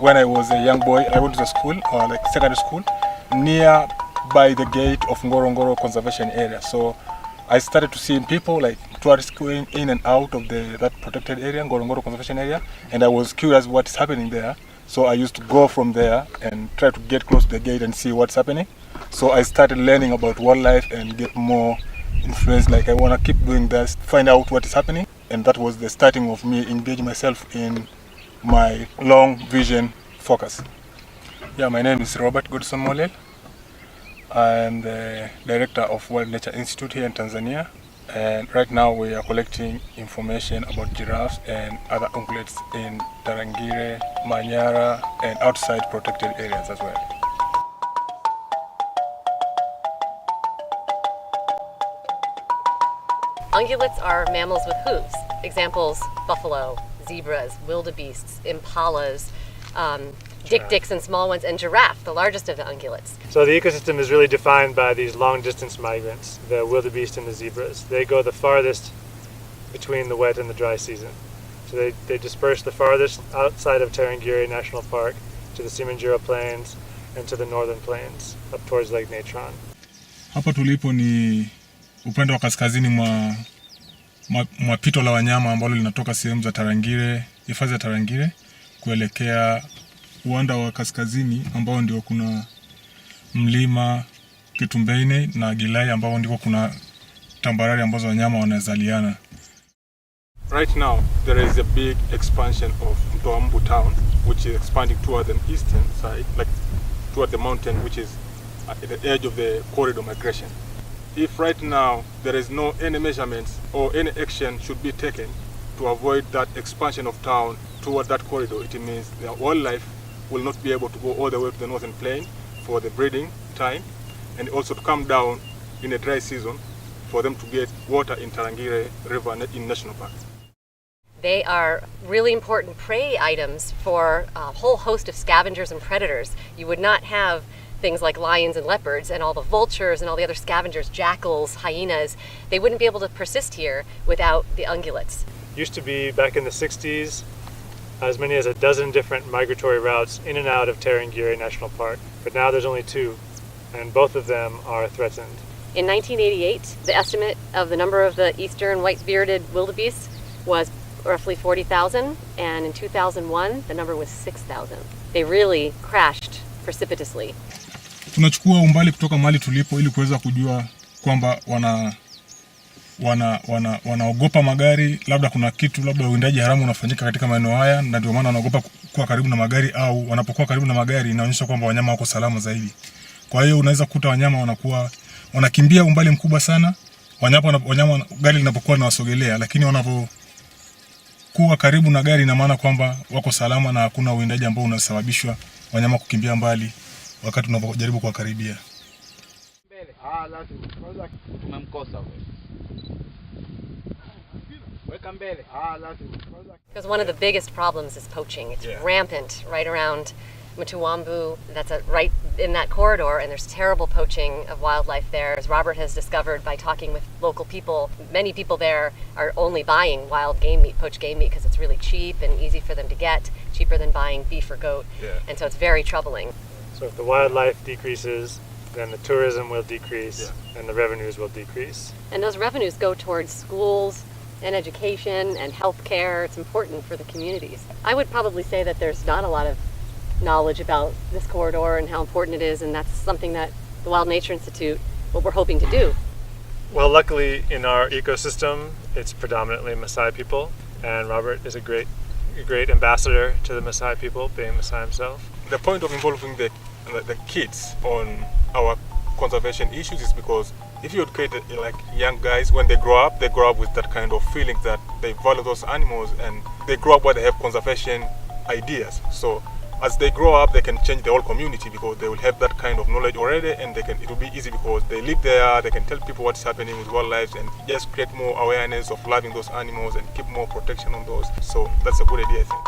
when I was a young boy. I went to the school, like secondary school, near by the gate of Ngorongoro Conservation Area. So I started to see people like tourists going in and out of that protected area, Ngorongoro Conservation Area, and I was curious what's happening there. So I used to go from there and try to get close to the gate and see what's happening. So I started learning about wildlife and get more influence. Like I want to keep doing this, find out what is happening, and that was the starting of me engaging myself in my long vision focus. Yeah, my name is Robert Godson Molel. I am the director of Wild Nature Institute here in Tanzania, and right now we are collecting information about giraffes and other ungulates in Tarangire, Manyara, and outside protected areas as well. Ungulates are mammals with hooves. Examples: buffalo, zebras, wildebeests, impalas, dik-diks and small ones, and giraffe, the largest of the ungulates. So the ecosystem is really defined by these long-distance migrants, the wildebeest and the zebras. They go the farthest between the wet and the dry season. So they disperse the farthest outside of Tarangire National Park to the Simanjiro Plains and to the northern plains up towards Lake Natron. Hapa tulipo ni upande wa kaskazini mwa pito la wanyama ambalo linatoka sehemu za Tarangire, hifadhi ya Tarangire kuelekea uwanda wa kaskazini ambao ndio kuna mlima Kitumbeine na Gilai ambao ndiko kuna tambarare ambazo wanyama wanazaliana. Right now there is a big expansion of Mtoambu town which is expanding toward the eastern side, like toward the mountain which is at the edge of the corridor migration. If right now there is no any measurements or any action should be taken to avoid that expansion of town toward that corridor, it means the wildlife will not be able to go all the way to the northern plain for the breeding time, and also to come down in a dry season for them to get water in Tarangire River in National Park. They are really important prey items for a whole host of scavengers and predators. You would not have things like lions and leopards and all the vultures and all the other scavengers, jackals, hyenas. They wouldn't be able to persist here without the ungulates. Used to be, back in the 60s, as many as a dozen different migratory routes in and out of Tarangire National Park, but now there's only two, and both of them are threatened. In 1988, the estimate of the number of the eastern white-bearded wildebeests was roughly 40,000, and in 2001, the number was 6,000. They really crashed precipitously. Tunachukua umbali kutoka mahali tulipo ili kuweza kujua kwamba wanaogopa magari, labda kuna kitu, labda uwindaji haramu unafanyika katika maeneo haya, na ndio maana wanaogopa kuwa karibu na magari, au wanapokuwa karibu na magari inaonyesha kwamba wanyama wako salama zaidi. Kwa hiyo unaweza kukuta wanyama wanakimbia umbali mkubwa sana, wanyama gari linapokuwa linawasogelea, lakini wanapokuwa karibu na gari ina maana kwamba wako salama na hakuna uwindaji ambao unasababishwa wanyama kukimbia mbali wakati unapojaribu kuwakaribia. Because one of the biggest problems is poaching. It's rampant right around Mtuambu. That's right in that corridor, and there's terrible poaching of wildlife there. As Robert has discovered by talking with local people, many people there are only buying wild game meat, poached game meat, because it's really cheap and easy for them to get, cheaper than buying beef or goat. And so it's very troubling. So if the wildlife decreases, then the tourism will decrease and the revenues will decrease. And those revenues go towards schools and education and healthcare. It's important for the communities. I would probably say that there's not a lot of knowledge about this corridor and how important it is, and that's something that the Wild Nature Institute, what we're hoping to do. Well, luckily in our ecosystem, it's predominantly Maasai people, and Robert is a great ambassador to the Maasai people, being Maasai himself. The point of involving the kids on our conservation issues is because if you create like young guys, when they grow up with that kind of feeling that they value those animals, and they grow up where they have conservation ideas. So as they grow up, they can change the whole community because they will have that kind of knowledge already, and it will be easy because they live there, they can tell people what's happening with wildlife and just create more awareness of loving those animals and keep more protection on those. So that's a good idea, I think.